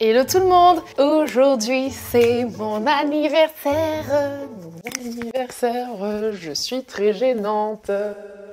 Hello tout le monde! Aujourd'hui c'est mon anniversaire. Je suis très gênante.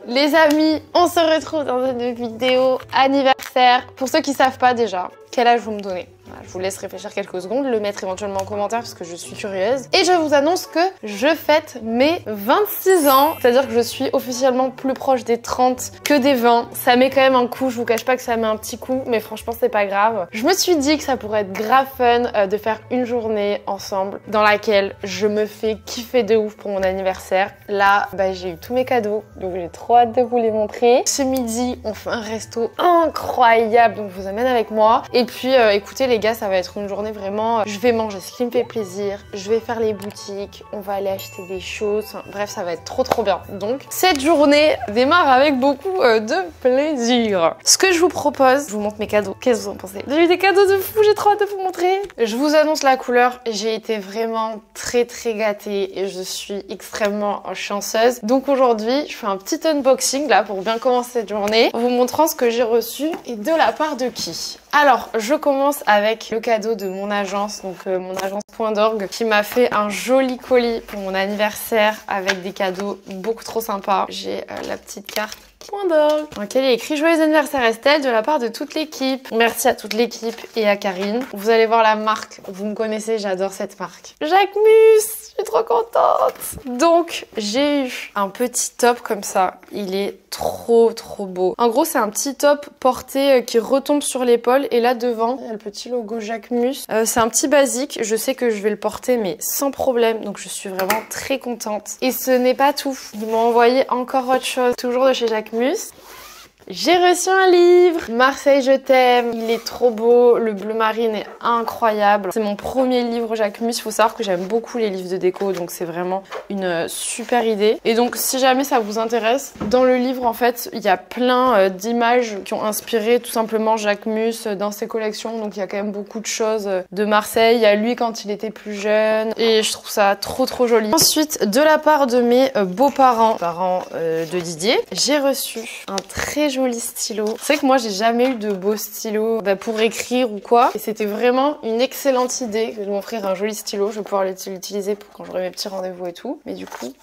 Les amis, on se retrouve dans une vidéo anniversaire. Pour ceux qui savent pas déjà, quel âge vous me donnez? Je vous laisse réfléchir quelques secondes, le mettre éventuellement en commentaire parce que je suis curieuse. Et je vous annonce que je fête mes 26 ans. C'est-à-dire que je suis officiellement plus proche des 30 que des 20. Ça met quand même un coup, je vous cache pas que ça met un petit coup, mais franchement c'est pas grave. Je me suis dit que ça pourrait être grave fun de faire une journée ensemble dans laquelle je me fais kiffer de ouf pour mon anniversaire. Là, j'ai eu tous mes cadeaux, donc j'ai trop hâte de vous les montrer. Ce midi, on fait un resto incroyable, donc je vous amène avec moi. Et puis écoutez les gars, ça va être une journée vraiment, je vais manger ce qui me fait plaisir, je vais faire les boutiques, on va aller acheter des choses, enfin, bref ça va être trop bien. Donc cette journée démarre avec beaucoup de plaisir. Ce que je vous propose, je vous montre mes cadeaux, qu'est-ce que vous en pensez? J'ai eu des cadeaux de fou, j'ai trop hâte de vous montrer. Je vous annonce la couleur, j'ai été vraiment très gâtée et je suis extrêmement chanceuse. Donc aujourd'hui je fais un petit unboxing là pour bien commencer cette journée, en vous montrant ce que j'ai reçu et de la part de qui. Alors, je commence avec le cadeau de mon agence, donc mon agence Point d'Orgue, qui m'a fait un joli colis pour mon anniversaire avec des cadeaux beaucoup trop sympas. J'ai la petite carte Point d'Orgue, dans laquelle il est écrit Joyeux anniversaire Estelle de la part de toute l'équipe. Merci à toute l'équipe et à Karine. Vous allez voir la marque, vous me connaissez, j'adore cette marque. Jacquemus, je suis trop contente. Donc, j'ai eu un petit top comme ça. Il est trop beau. En gros, c'est un petit top porté qui retombe sur l'épaule et là devant, il y a le petit logo Jacquemus. C'est un petit basique. Je sais que je vais le porter mais sans problème. Donc, je suis vraiment très contente. Et ce n'est pas tout. Ils m'ont envoyé encore autre chose, toujours de chez Jacquemus. J'ai reçu un livre, Marseille je t'aime, il est trop beau, le bleu marine est incroyable. C'est mon premier livre Jacquemus, il faut savoir que j'aime beaucoup les livres de déco, donc c'est vraiment une super idée. Et donc si jamais ça vous intéresse, dans le livre en fait, il y a plein d'images qui ont inspiré tout simplement Jacquemus dans ses collections, donc il y a quand même beaucoup de choses de Marseille. Il y a lui quand il était plus jeune, et je trouve ça trop joli. Ensuite, de la part de mes beaux-parents, parents de Didier, j'ai reçu un très joli stylo. C'est vrai que moi j'ai jamais eu de beau stylo pour écrire ou quoi, et c'était vraiment une excellente idée de m'offrir un joli stylo. Je vais pouvoir l'utiliser pour quand j'aurai mes petits rendez-vous et tout, mais du coup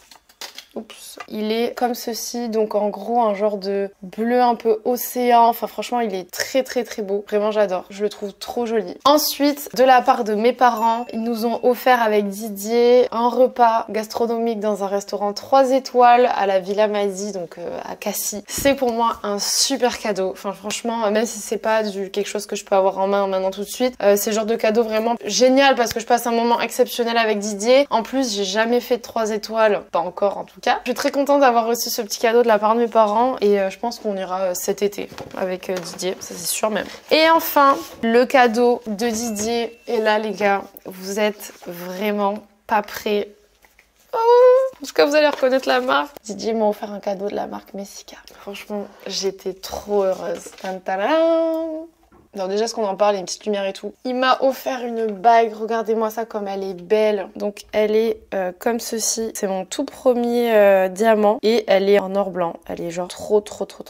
oups. Il est comme ceci, donc en gros un genre de bleu un peu océan. Enfin franchement il est très beau. Vraiment j'adore, je le trouve trop joli. Ensuite, de la part de mes parents, ils nous ont offert avec Didier un repas gastronomique dans un restaurant 3 étoiles à la Villa Masi, donc à Cassis. C'est pour moi un super cadeau. Enfin franchement, même si c'est pas quelque chose que je peux avoir en main maintenant tout de suite, c'est le genre de cadeau vraiment génial parce que je passe un moment exceptionnel avec Didier. En plus j'ai jamais fait de 3 étoiles, pas encore en tout cas. Je suis très contente d'avoir reçu ce petit cadeau de la part de mes parents et je pense qu'on ira cet été avec Didier, ça c'est sûr même. Et enfin, le cadeau de Didier. Et là les gars, vous êtes vraiment pas prêts. Est-ce que vous allez reconnaître la marque? Didier m'a offert un cadeau de la marque Messika. Franchement, j'étais trop heureuse. Tantadam! Alors déjà, ce qu'on en parle, il y a une petite lumière et tout. Il m'a offert une bague, regardez-moi ça comme elle est belle. Donc elle est comme ceci. C'est mon tout premier diamant et elle est en or blanc. Elle est genre trop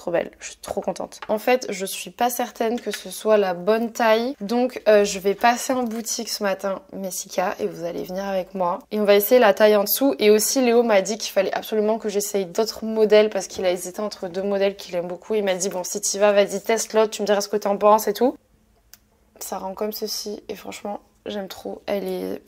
belle. Je suis trop contente. En fait, je suis pas certaine que ce soit la bonne taille. Donc je vais passer en boutique ce matin, Messika, et vous allez venir avec moi. Et on va essayer la taille en dessous. Et aussi Léo m'a dit qu'il fallait absolument que j'essaye d'autres modèles parce qu'il a hésité entre 2 modèles qu'il aime beaucoup. Il m'a dit bon si t'y vas, vas-y teste l'autre, tu me diras ce que t'en penses et tout. Ça rend comme ceci et franchement j'aime trop, elle est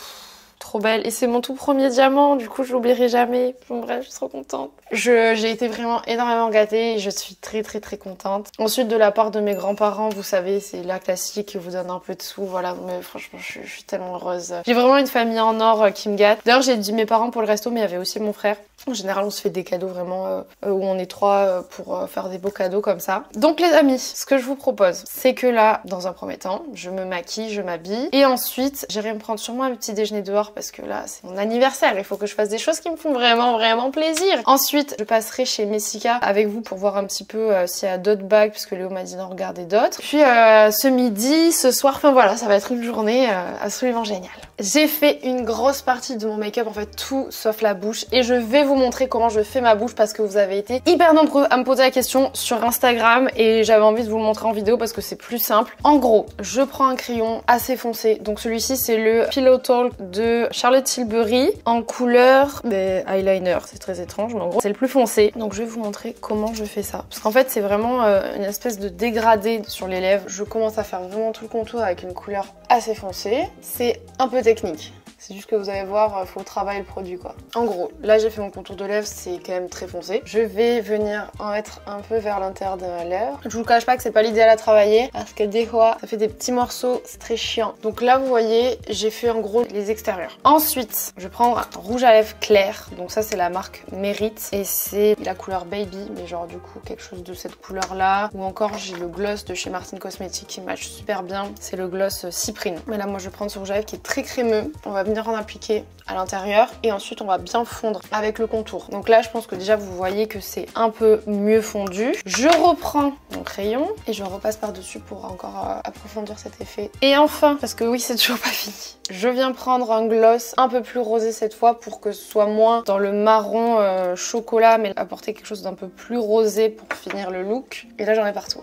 trop belle et c'est mon tout premier diamant, du coup je l'oublierai jamais. Bref, je suis trop contente. J'ai été vraiment énormément gâtée et je suis très contente. Ensuite, de la part de mes grands-parents, vous savez, c'est la classique qui vous donne un peu de sous, voilà, mais franchement je suis tellement heureuse. J'ai vraiment une famille en or qui me gâte. D'ailleurs j'ai dit mes parents pour le resto, mais il y avait aussi mon frère. En général on se fait des cadeaux vraiment où on est 3 pour faire des beaux cadeaux comme ça. Donc les amis, ce que je vous propose, c'est que là, dans un premier temps, je me maquille, je m'habille et ensuite j'irai me prendre sûrement un petit déjeuner dehors parce que là c'est mon anniversaire, il faut que je fasse des choses qui me font vraiment plaisir. Ensuite je passerai chez Messika avec vous pour voir un petit peu s'il y a d'autres bagues puisque Léo m'a dit d'en regarder d'autres. Puis ce midi, ce soir, enfin voilà, ça va être une journée absolument géniale. J'ai fait une grosse partie de mon make-up, en fait tout sauf la bouche, et je vais vous montrer comment je fais ma bouche parce que vous avez été hyper nombreux à me poser la question sur Instagram et j'avais envie de vous le montrer en vidéo parce que c'est plus simple. En gros, je prends un crayon assez foncé, donc celui-ci c'est le Pillow Talk de Charlotte Tilbury en couleur eyeliner, c'est très étrange mais en gros c'est le plus foncé. Donc je vais vous montrer comment je fais ça parce qu'en fait c'est vraiment une espèce de dégradé sur les lèvres. Je commence à faire vraiment tout le contour avec une couleur assez foncée. C'est un peu technique. C'est juste que vous allez voir, faut travailler le produit quoi. En gros, là j'ai fait mon contour de lèvres, c'est quand même très foncé. Je vais venir en mettre un peu vers l'intérieur de ma lèvre. Je vous cache pas que c'est pas l'idéal à travailler parce que des fois ça fait des petits morceaux, c'est très chiant. Donc là vous voyez, j'ai fait en gros les extérieurs. Ensuite, je prends un rouge à lèvres clair. Donc ça c'est la marque Merit et c'est la couleur Baby, mais genre du coup quelque chose de cette couleur là. Ou encore j'ai le gloss de chez Martin Cosmetics qui match super bien. C'est le gloss Cyprine. Mais là moi je vais prendre ce rouge à lèvres qui est très crémeux. On va venir en appliquer à l'intérieur et ensuite on va bien fondre avec le contour. Donc là je pense que déjà vous voyez que c'est un peu mieux fondu. Je reprends mon crayon et je repasse par dessus pour encore approfondir cet effet. Et enfin, parce que oui c'est toujours pas fini, je viens prendre un gloss un peu plus rosé cette fois pour que ce soit moins dans le marron chocolat mais apporter quelque chose d'un peu plus rosé pour finir le look. Et là j'en ai partout.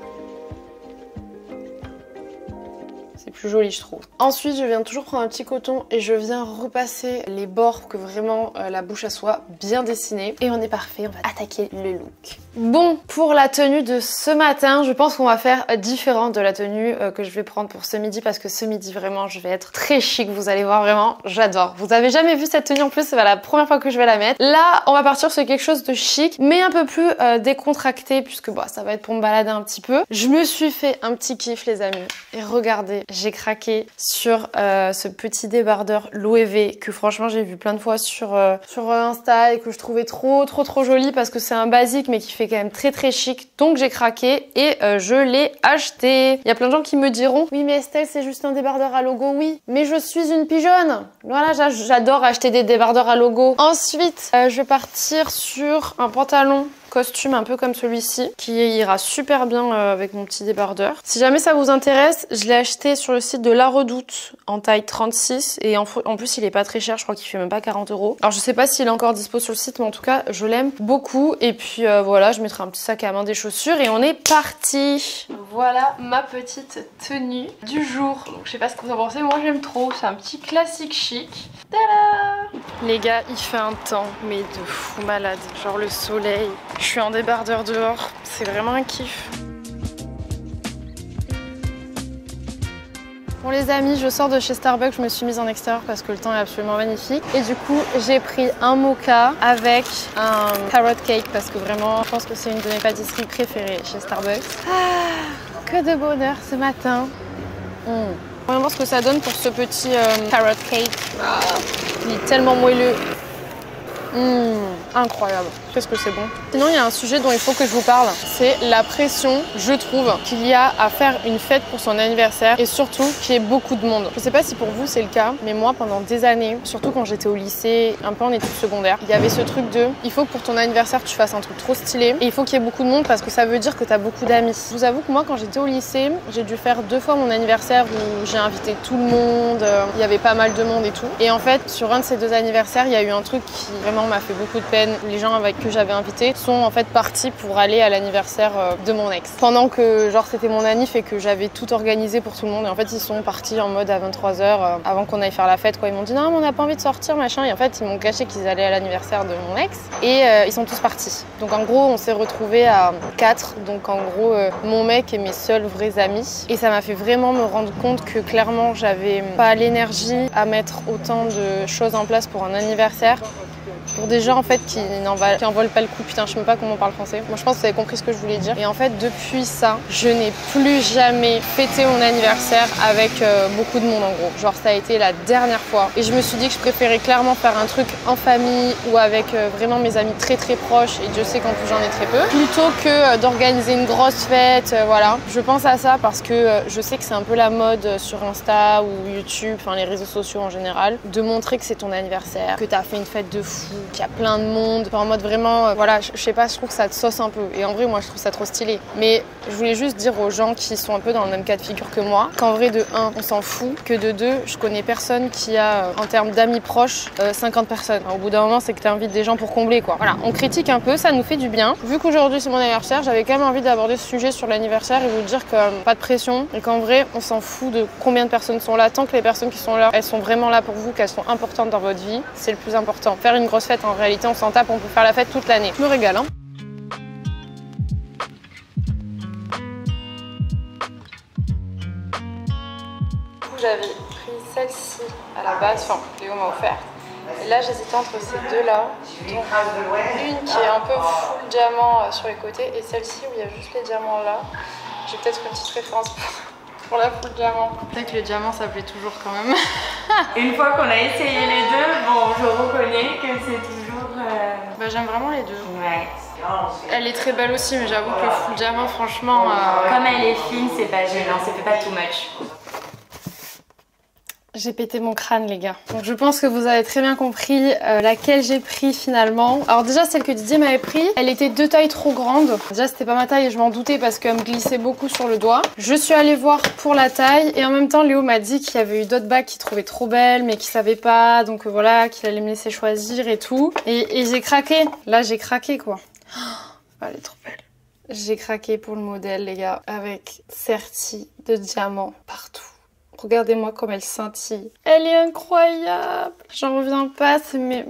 C'est plus joli je trouve. Ensuite je viens toujours prendre un petit coton et je viens repasser les bords pour que vraiment la bouche soit bien dessinée. Et on est parfait, on va attaquer le look. Bon, pour la tenue de ce matin, je pense qu'on va faire différent de la tenue que je vais prendre pour ce midi parce que ce midi vraiment je vais être très chic, vous allez voir vraiment, j'adore. Vous avez jamais vu cette tenue en plus, c'est la première fois que je vais la mettre. Là on va partir sur quelque chose de chic mais un peu plus décontracté puisque bah, ça va être pour me balader un petit peu. Je me suis fait un petit kiff les amis et regardez, j'ai craqué sur ce petit débardeur Loewe que franchement j'ai vu plein de fois sur Insta et que je trouvais trop joli parce que c'est un basique mais qui fait quand même très chic. Donc j'ai craqué et je l'ai acheté. Il y a plein de gens qui me diront oui mais Estelle c'est juste un débardeur à logo. Oui mais je suis une pigeonne. Voilà, j'adore acheter des débardeurs à logo. Ensuite je vais partir sur un pantalon costume un peu comme celui-ci qui ira super bien avec mon petit débardeur. Si jamais ça vous intéresse, je l'ai acheté sur le site de La Redoute en taille 36 et en plus il est pas très cher, je crois qu'il fait même pas 40 €. Alors je sais pas s'il est encore dispo sur le site mais en tout cas je l'aime beaucoup et puis voilà, je mettrai un petit sac à main, des chaussures et on est parti. Voilà ma petite tenue du jour. Donc, je sais pas ce que vous en pensez, moi j'aime trop, c'est un petit classique chic. Tada! Les gars, il fait un temps mais de fou malade, genre le soleil. Je suis en débardeur dehors, c'est vraiment un kiff. Bon les amis, je sors de chez Starbucks, je me suis mise en extérieur parce que le temps est absolument magnifique. Et du coup, j'ai pris un mocha avec un carrot cake parce que vraiment, je pense que c'est une de mes pâtisseries préférées chez Starbucks. Ah, que de bonheur ce matin. On va voir ce que ça donne pour ce petit carrot cake. Ah, il est tellement moelleux. Incroyable, qu'est-ce que c'est bon. Sinon il y a un sujet dont il faut que je vous parle, c'est la pression, je trouve, qu'il y a à faire une fête pour son anniversaire et surtout qu'il y ait beaucoup de monde. Je sais pas si pour vous c'est le cas, mais moi pendant des années, surtout quand j'étais au lycée, un peu en études secondaires, il y avait ce truc de il faut que pour ton anniversaire tu fasses un truc trop stylé et il faut qu'il y ait beaucoup de monde parce que ça veut dire que tu as beaucoup d'amis. Je vous avoue que moi quand j'étais au lycée, j'ai dû faire 2 fois mon anniversaire où j'ai invité tout le monde, il y avait pas mal de monde et tout. Et en fait sur un de ces 2 anniversaires, il y a eu un truc qui vraiment m'a fait beaucoup de peine. Les gens que j'avais invités sont en fait partis pour aller à l'anniversaire de mon ex. Pendant que genre c'était mon anniv et que j'avais tout organisé pour tout le monde et en fait ils sont partis en mode à 23 h avant qu'on aille faire la fête quoi. Ils m'ont dit non mais on n'a pas envie de sortir machin et en fait ils m'ont caché qu'ils allaient à l'anniversaire de mon ex et ils sont tous partis. Donc en gros on s'est retrouvés à 4, donc en gros mon mec et mes seuls vrais amis et ça m'a fait vraiment me rendre compte que clairement j'avais pas l'énergie à mettre autant de choses en place pour un anniversaire. Pour des gens en fait qui en valent pas le coup, putain je sais même pas comment on parle français. Moi je pense que vous avez compris ce que je voulais dire. Et en fait depuis ça, je n'ai plus jamais fêté mon anniversaire avec beaucoup de monde en gros. Genre ça a été la dernière fois. Et je me suis dit que je préférais clairement faire un truc en famille ou avec vraiment mes amis très proches. Et Dieu sait qu'en plus j'en ai très peu. Plutôt que d'organiser une grosse fête, voilà. Je pense à ça parce que je sais que c'est un peu la mode sur Insta ou YouTube, enfin les réseaux sociaux en général, de montrer que c'est ton anniversaire, que t'as fait une fête de fou, qu'il y a plein de monde, en mode vraiment, voilà, je sais pas, je trouve que ça te sauce un peu. Et en vrai, moi, je trouve ça trop stylé. Mais je voulais juste dire aux gens qui sont un peu dans le même cas de figure que moi, qu'en vrai, de 1, on s'en fout, que de 2, je connais personne qui a, en termes d'amis proches, 50 personnes. Au bout d'un moment, c'est que tu invites des gens pour combler, quoi. Voilà, on critique un peu, ça nous fait du bien. Vu qu'aujourd'hui, c'est mon anniversaire, j'avais quand même envie d'aborder ce sujet sur l'anniversaire et vous dire que pas de pression et qu'en vrai, on s'en fout de combien de personnes sont là. Tant que les personnes qui sont là, elles sont vraiment là pour vous, qu'elles sont importantes dans votre vie, c'est le plus important. Faire une grosse fête, en réalité, on s'en tape, on peut faire la fête toute l'année. Je me régale, hein. J'avais pris celle-ci à la base, enfin Léo m'a offert. Et là j'hésitais entre ces deux-là. Donc une qui est un peu full diamant sur les côtés et celle-ci où il y a juste les diamants là. J'ai peut-être une petite référence pour la full diamant. Peut-être que le diamant ça plaît toujours quand même. Une fois qu'on a essayé les deux, bon je reconnais que c'est toujours... Bah j'aime vraiment les deux. Ouais. Elle est très belle aussi mais j'avoue que le full diamant franchement... Comme elle est fine, c'est pas gênant, ça fait pas too much. J'ai pété mon crâne les gars. Donc je pense que vous avez très bien compris laquelle j'ai pris finalement. Alors déjà celle que Didier m'avait pris, elle était 2 tailles trop grande. Déjà c'était pas ma taille et je m'en doutais parce qu'elle me glissait beaucoup sur le doigt. Je suis allée voir pour la taille et en même temps Léo m'a dit qu'il y avait eu d'autres bagues qu'il trouvait trop belles mais qu'il savait pas. Donc voilà, qu'il allait me laisser choisir et tout. Et j'ai craqué. Là j'ai craqué quoi. Oh, elle est trop belle. J'ai craqué pour le modèle les gars. Avec serti de diamants partout. Regardez-moi comme elle scintille. Elle est incroyable. J'en reviens pas, c'est mes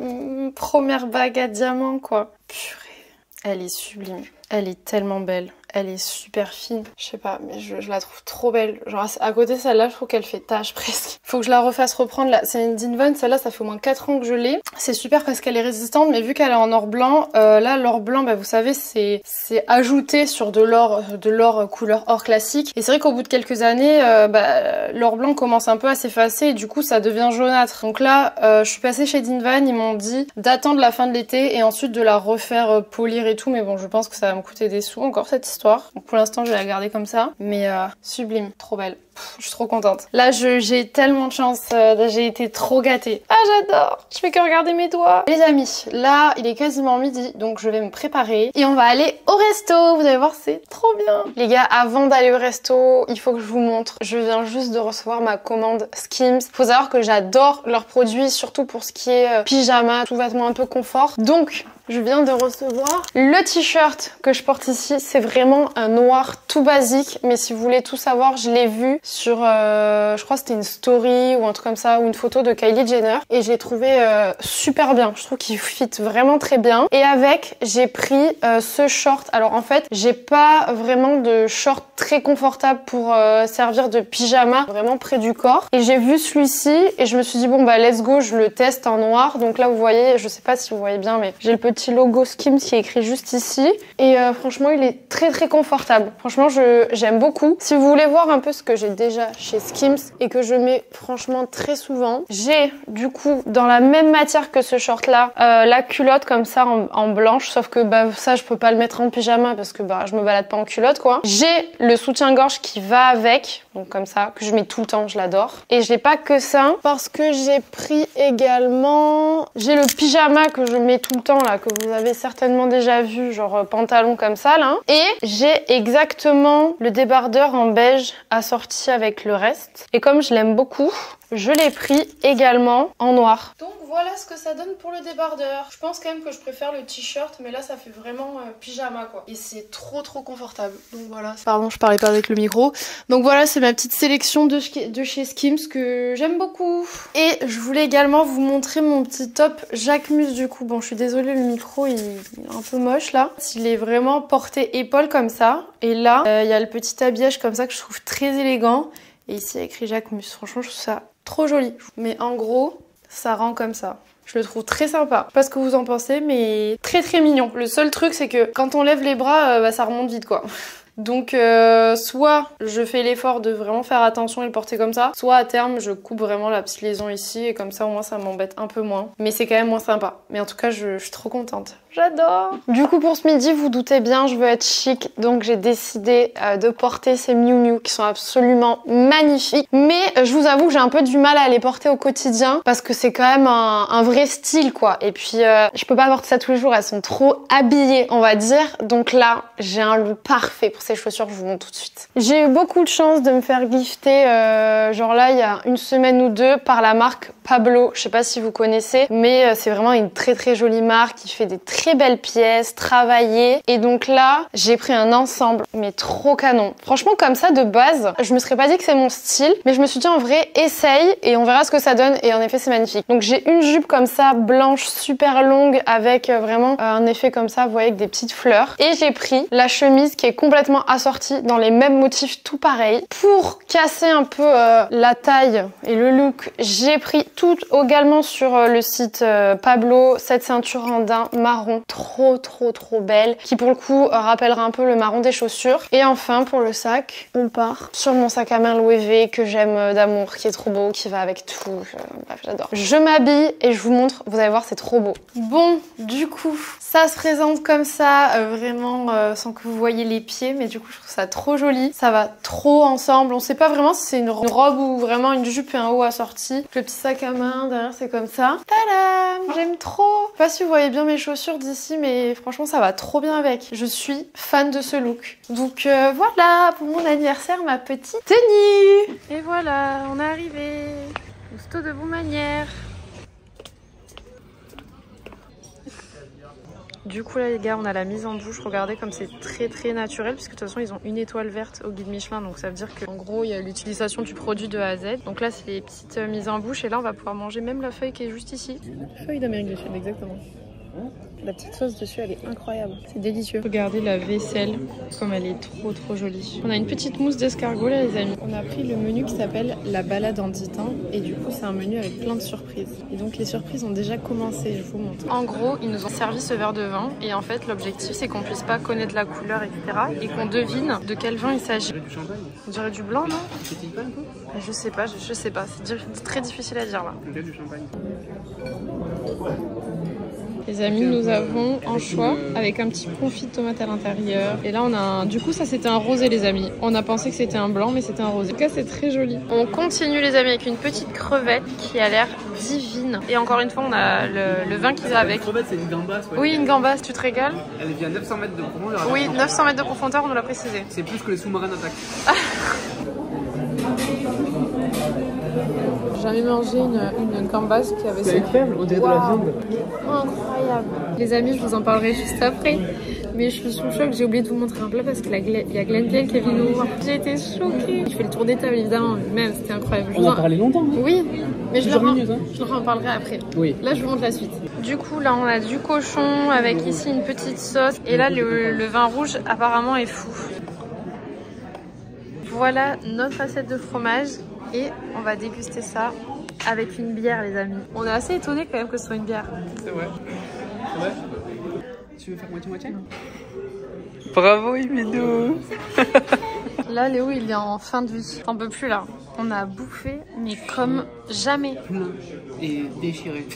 premières bagues à diamants quoi. Purée. Elle est sublime. Elle est tellement belle. Elle est super fine. Je sais pas, mais je la trouve trop belle. Genre à côté celle-là, je trouve qu'elle fait tache presque. Faut que je la refasse reprendre là. C'est une Dinvon, celle-là, ça fait au moins 4 ans que je l'ai. C'est super parce qu'elle est résistante, mais vu qu'elle est en or blanc, là l'or blanc, bah vous savez, c'est ajouté sur de l'or couleur or classique. Et c'est vrai qu'au bout de quelques années, l'or blanc commence un peu à s'effacer et du coup ça devient jaunâtre. Donc là, je suis passée chez Dinvon, ils m'ont dit d'attendre la fin de l'été et ensuite de la refaire polir et tout. Mais bon, je pense que ça va me coûter des sous encore cette histoire. Donc pour l'instant je vais la garder comme ça, mais sublime, trop belle. Je suis trop contente. Là j'ai tellement de chance, j'ai été trop gâtée. Ah j'adore, je fais que regarder mes doigts. Les amis, là il est quasiment midi, donc je vais me préparer et on va aller au resto. Vous allez voir, c'est trop bien. Les gars, avant d'aller au resto, il faut que je vous montre. Je viens juste de recevoir ma commande Skims. Faut savoir que j'adore leurs produits, surtout pour ce qui est pyjama, tout vêtement un peu confort. Donc je viens de recevoir le t-shirt que je porte ici. C'est vraiment un noir tout basique, mais si vous voulez tout savoir, je l'ai vu sur, je crois que c'était une story ou un truc comme ça, ou une photo de Kylie Jenner, et je l'ai trouvé super bien. Je trouve qu'il fit vraiment très bien. Et avec, j'ai pris ce short. Alors en fait, j'ai pas vraiment de short très confortable pour servir de pyjama, vraiment près du corps. Et j'ai vu celui-ci et je me suis dit bon bah let's go, je le teste en noir. Donc là vous voyez, je sais pas si vous voyez bien, mais j'ai le petit logo Skims qui est écrit juste ici. Et franchement, il est très confortable. Franchement, j'aime beaucoup. Si vous voulez voir un peu ce que j'ai déjà chez Skims et que je mets franchement très souvent, j'ai du coup dans la même matière que ce short là, la culotte comme ça en blanche, sauf que bah ça je peux pas le mettre en pyjama parce que bah je me balade pas en culotte quoi. J'ai le soutien-gorge qui va avec, donc comme ça, que je mets tout le temps, je l'adore. Et j'ai pas que ça, parce que j'ai pris également, j'ai le pyjama que je mets tout le temps là, que vous avez certainement déjà vu, genre pantalon comme ça là. Et j'ai exactement le débardeur en beige assorti avec le reste. Et comme je l'aime beaucoup, je l'ai pris également en noir. Donc voilà ce que ça donne pour le débardeur. Je pense quand même que je préfère le t-shirt, mais là ça fait vraiment pyjama quoi. Et c'est trop confortable. Donc voilà. Pardon, je parlais pas avec le micro. Donc voilà, c'est ma petite sélection de chez Skims que j'aime beaucoup. Et je voulais également vous montrer mon petit top Jacquemus du coup. Bon, je suis désolée, le micro il est un peu moche là. Il est vraiment porté épaule comme ça. Et là, il y a le petit habillage comme ça que je trouve très élégant. Et ici, il y a écrit Jacquemus. Franchement, je trouve ça trop joli. Mais en gros, ça rend comme ça. Je le trouve très sympa. Je sais pas ce que vous en pensez, mais très mignon. Le seul truc, c'est que quand on lève les bras, ça remonte vite quoi. Donc soit je fais l'effort de vraiment faire attention et le porter comme ça, soit à terme je coupe vraiment la petite liaison ici et comme ça au moins ça m'embête un peu moins. Mais c'est quand même moins sympa. Mais en tout cas je suis trop contente. J'adore. Du coup, pour ce midi, vous doutez bien, je veux être chic. Donc, j'ai décidé de porter ces Miu Miu qui sont absolument magnifiques. Mais je vous avoue que j'ai un peu du mal à les porter au quotidien parce que c'est quand même un vrai style, quoi. Et puis, je peux pas porter ça tous les jours. Elles sont trop habillées, on va dire. Donc là, j'ai un look parfait pour ces chaussures. Je vous montre tout de suite. J'ai eu beaucoup de chance de me faire gifter, genre là, il y a une semaine ou deux, par la marque Pablo. Je sais pas si vous connaissez, mais c'est vraiment une très très jolie marque qui fait des très belles pièces, travaillées. Et donc là, j'ai pris un ensemble, mais trop canon. Franchement, comme ça, de base, je me serais pas dit que c'est mon style, mais je me suis dit en vrai, essaye et on verra ce que ça donne. Et en effet, c'est magnifique. Donc j'ai une jupe comme ça, blanche, super longue, avec vraiment un effet comme ça, vous voyez, avec des petites fleurs. Et j'ai pris la chemise qui est complètement assortie dans les mêmes motifs, tout pareil. Pour casser un peu la taille et le look, j'ai pris tout également sur le site Pablo, cette ceinture en daim marron, trop belle, qui pour le coup rappellera un peu le marron des chaussures. Et enfin pour le sac, on part sur mon sac à main Louis V que j'aime d'amour, qui est trop beau, qui va avec tout. Bref, j'adore. Je m'habille et je vous montre, vous allez voir, c'est trop beau. Bon, du coup, ça se présente comme ça, vraiment sans que vous voyez les pieds, mais du coup je trouve ça trop joli. Ça va trop ensemble. On sait pas vraiment si c'est une robe ou vraiment une jupe et un haut assorti. Le petit sac à main derrière, c'est comme ça. Tadam! J'aime trop. Je sais pas si vous voyez bien mes chaussures d'ici, mais franchement ça va trop bien avec. Je suis fan de ce look. Donc voilà pour mon anniversaire, ma petite tenue. Et voilà, on est arrivé. Au de bonne manière. Du coup là les gars, on a la mise en bouche. Regardez comme c'est très naturel, puisque de toute façon ils ont une étoile verte au guide Michelin, donc ça veut dire qu'en gros il y a l'utilisation du produit de A à Z. Donc là c'est les petites mises en bouche, et là on va pouvoir manger même la feuille qui est juste ici. Feuille d'Amérique du Sud, exactement. La petite sauce dessus, elle est incroyable. C'est délicieux. Regardez la vaisselle, comme elle est trop jolie. On a une petite mousse d'escargot là les amis. On a pris le menu qui s'appelle la balade en Ditain, et du coup c'est un menu avec plein de surprises. Et donc les surprises ont déjà commencé, je vous montre. En gros, ils nous ont servi ce verre de vin, et en fait l'objectif c'est qu'on puisse pas connaître la couleur, etc. et qu'on devine de quel vin il s'agit. On dirait du blanc, non? Je sais pas, c'est très difficile à dire là. Du champagne. Les amis, nous avons un choix avec un petit confit de tomate à l'intérieur. Et là, on a un... Du coup, ça, c'était un rosé, les amis. On a pensé que c'était un blanc, mais c'était un rosé. En tout cas, c'est très joli. On continue, les amis, avec une petite crevette qui a l'air divine. Et encore une fois, on a le vin qui va avec. La crevette, c'est une gambasse, ouais. Oui, une gambasse. Tu te régales? Elle est à 900 mètres de profondeur. Oui, 900 mètres de profondeur, on nous l'a précisé. C'est plus que les sous-marins d'attaque. J'ai jamais mangé une gambasse qui avait... C'est incroyable, on dirait de la viande. Incroyable. Les amis, je vous en parlerai juste après. Mais je suis sous le choc, j'ai oublié de vous montrer un plat parce qu'il y a Glenville qui est venu nous voir. J'ai été choquée. Je fais le tour des tables évidemment, même c'était incroyable. On a parlé longtemps. Hein. Oui, mais je leur en parlerai après. Oui. Là, je vous montre la suite. Du coup, là, on a du cochon avec ici une petite sauce. Et là, le vin rouge apparemment est fou. Voilà notre assiette de fromage. Et on va déguster ça avec une bière, les amis. On est assez étonnés quand même que ce soit une bière. C'est vrai. Ouais. Tu veux faire moitié-moitié? Bravo, Emilio. Là, Léo, il est en fin de vie. T'en peux plus, là. On a bouffé, mais comme jamais. Plein et déchiré.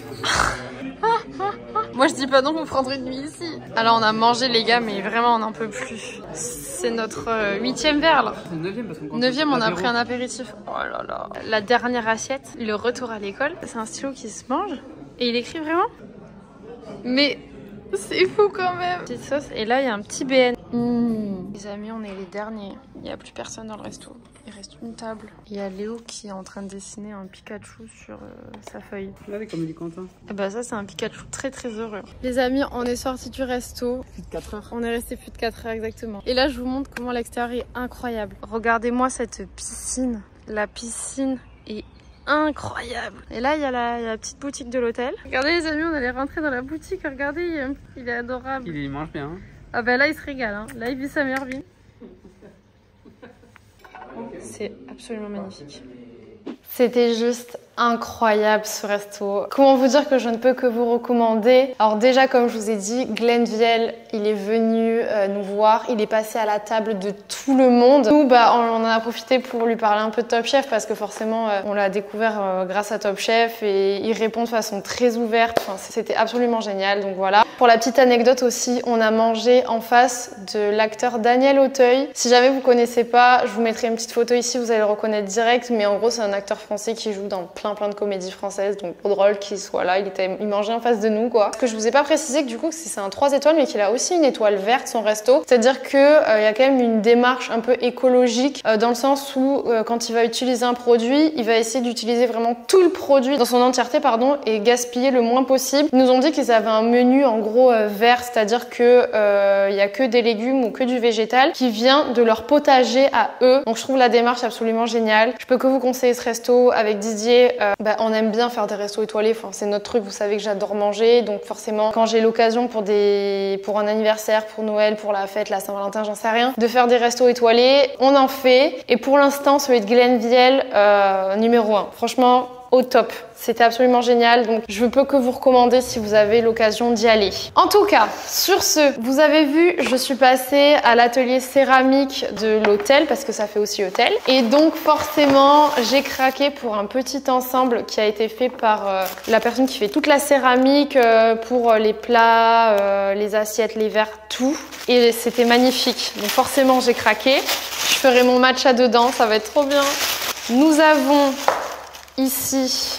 Moi, je dis pas non, vous prendrez une nuit ici. Alors, on a mangé, les gars, mais vraiment, on n'en peut plus. C'est notre 8e verre, là. 9e, parce qu'on 9e, on a pris un apéritif. Oh là là. La dernière assiette, le retour à l'école. C'est un stylo qui se mange. Et il écrit vraiment. Mais c'est fou quand même. Petite sauce. Et là, il y a un petit BN. Les amis, on est les derniers. Il n'y a plus personne dans le resto. Il reste une table. Il y a Léo qui est en train de dessiner un Pikachu sur sa feuille. Regardez comme il est content. Et bah ça, c'est un Pikachu très heureux. Les amis, on est sortis du resto. Plus de 4 heures. On est resté plus de 4 heures exactement. Et là, je vous montre comment l'extérieur est incroyable. Regardez-moi cette piscine. La piscine est incroyable. Et là, il y a la petite boutique de l'hôtel. Regardez les amis, on allait rentrer dans la boutique. Regardez, il est adorable. Il mange bien. Ah bah là, il se régale. Hein. Là, il vit sa meilleure vie. C'est absolument magnifique. C'était juste incroyable ce resto. Comment vous dire que je ne peux que vous recommander. Alors déjà, comme je vous ai dit, Glenville, il est venu nous voir. Il est passé à la table de tout le monde. Nous, bah, on en a profité pour lui parler un peu de Top Chef parce que forcément, on l'a découvert grâce à Top Chef et il répond de façon très ouverte. Enfin, c'était absolument génial. Donc voilà. Pour la petite anecdote aussi, on a mangé en face de l'acteur Daniel Auteuil. Si jamais vous connaissez pas, je vous mettrai une petite photo ici, vous allez le reconnaître direct. Mais en gros, c'est un acteur français qui joue dans plein de comédies françaises. Donc trop drôle qu'il soit là, il mangeait en face de nous quoi. Ce que je vous ai pas précisé que du coup c'est un 3 étoiles mais qu'il a aussi une étoile verte son resto. C'est-à-dire que il y a quand même une démarche un peu écologique dans le sens où quand il va utiliser un produit, il va essayer d'utiliser vraiment tout le produit dans son entièreté et gaspiller le moins possible. Ils nous ont dit qu'ils avaient un menu en gros vert, c'est-à-dire que il y a que des légumes ou que du végétal qui vient de leur potager à eux. Donc je trouve la démarche absolument géniale. Je peux que vous conseiller ce resto avec Didier. On aime bien faire des restos étoilés, enfin, c'est notre truc, vous savez que j'adore manger, donc forcément quand j'ai l'occasion pour un anniversaire, pour Noël, pour la fête, la Saint-Valentin, j'en sais rien, de faire des restos étoilés, on en fait. Et pour l'instant celui de Glenville numéro 1. Franchement au top. C'était absolument génial, donc je peux que vous recommander si vous avez l'occasion d'y aller. En tout cas, sur ce, vous avez vu, je suis passée à l'atelier céramique de l'hôtel parce que ça fait aussi hôtel. Et donc forcément, j'ai craqué pour un petit ensemble qui a été fait par la personne qui fait toute la céramique pour les plats, les assiettes, les verres, tout. Et c'était magnifique. Donc forcément, j'ai craqué. Je ferai mon matcha dedans, ça va être trop bien. Nous avons ici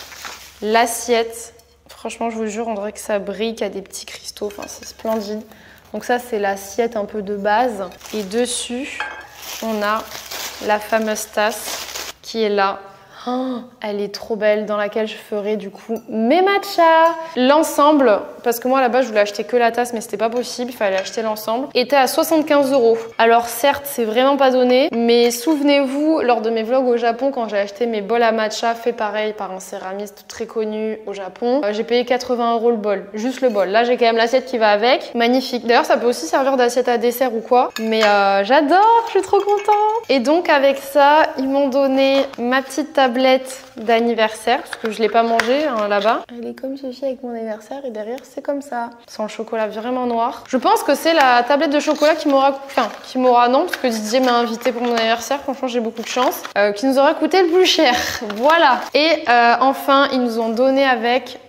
l'assiette. Franchement, je vous jure, on dirait que ça brille, qu'il y a des petits cristaux. Enfin, c'est splendide. Donc ça, c'est l'assiette un peu de base. Et dessus, on a la fameuse tasse qui est là. Oh, elle est trop belle, dans laquelle je ferai du coup mes matchas. L'ensemble, parce que moi là-bas je voulais acheter que la tasse mais c'était pas possible, il fallait acheter l'ensemble, était à 75 €. Alors certes c'est vraiment pas donné, mais souvenez-vous lors de mes vlogs au Japon quand j'ai acheté mes bols à matcha fait pareil par un céramiste très connu au Japon, j'ai payé 80 € le bol, juste le bol. Là j'ai quand même l'assiette qui va avec, magnifique. D'ailleurs ça peut aussi servir d'assiette à dessert ou quoi, mais j'adore, je suis trop contente. Et donc avec ça ils m'ont donné ma petite tablette d'anniversaire parce que je l'ai pas mangé là-bas. Elle est comme ceci avec mon anniversaire et derrière c'est comme ça. Sans le chocolat vraiment noir. Je pense que c'est la tablette de chocolat qui m'aura non parce que Didier m'a invité pour mon anniversaire. Franchement j'ai beaucoup de chance. Qui nous aura coûté le plus cher. Voilà. Et enfin ils nous ont donné avec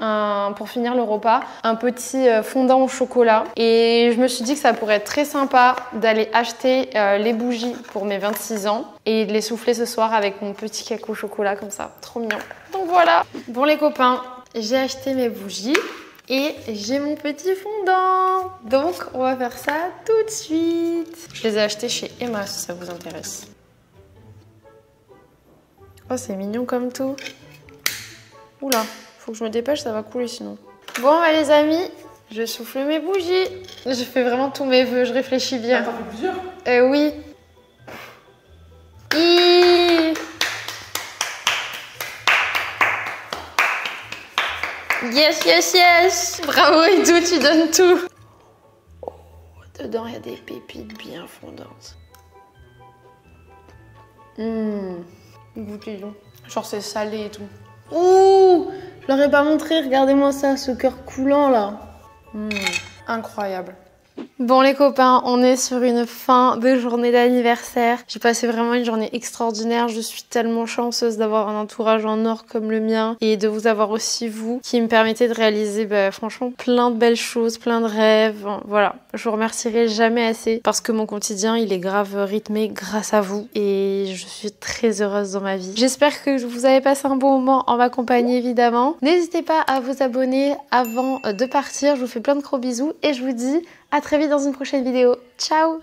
pour finir le repas un petit fondant au chocolat. Et je me suis dit que ça pourrait être très sympa d'aller acheter les bougies pour mes 26 ans et de les souffler ce soir avec mon petit cake au chocolat comme ça, trop mignon. Donc voilà. Bon les copains, j'ai acheté mes bougies et j'ai mon petit fondant. Donc on va faire ça tout de suite. Je les ai achetés chez Emma si ça vous intéresse. Oh c'est mignon comme tout. Oula, faut que je me dépêche, ça va couler sinon. Bon les amis, je souffle mes bougies. Je fais vraiment tous mes vœux, je réfléchis bien. T'en fais plusieurs ? Oui. Yes, yes, yes. Bravo Edou, tu donnes tout. Oh, dedans, il y a des pépites bien fondantes. Goûtez-le. Genre, c'est salé et tout. Ouh, je leur ai pas montré. Regardez-moi ça, ce cœur coulant, là. Incroyable. Bon les copains, on est sur une fin de journée d'anniversaire. J'ai passé vraiment une journée extraordinaire. Je suis tellement chanceuse d'avoir un entourage en or comme le mien et de vous avoir aussi vous qui me permettez de réaliser franchement plein de belles choses, plein de rêves. Voilà, je vous remercierai jamais assez parce que mon quotidien il est grave rythmé grâce à vous et je suis très heureuse dans ma vie. J'espère que vous avez passé un bon moment en ma compagnie évidemment. N'hésitez pas à vous abonner avant de partir. Je vous fais plein de gros bisous et je vous dis à très vite dans une prochaine vidéo. Ciao!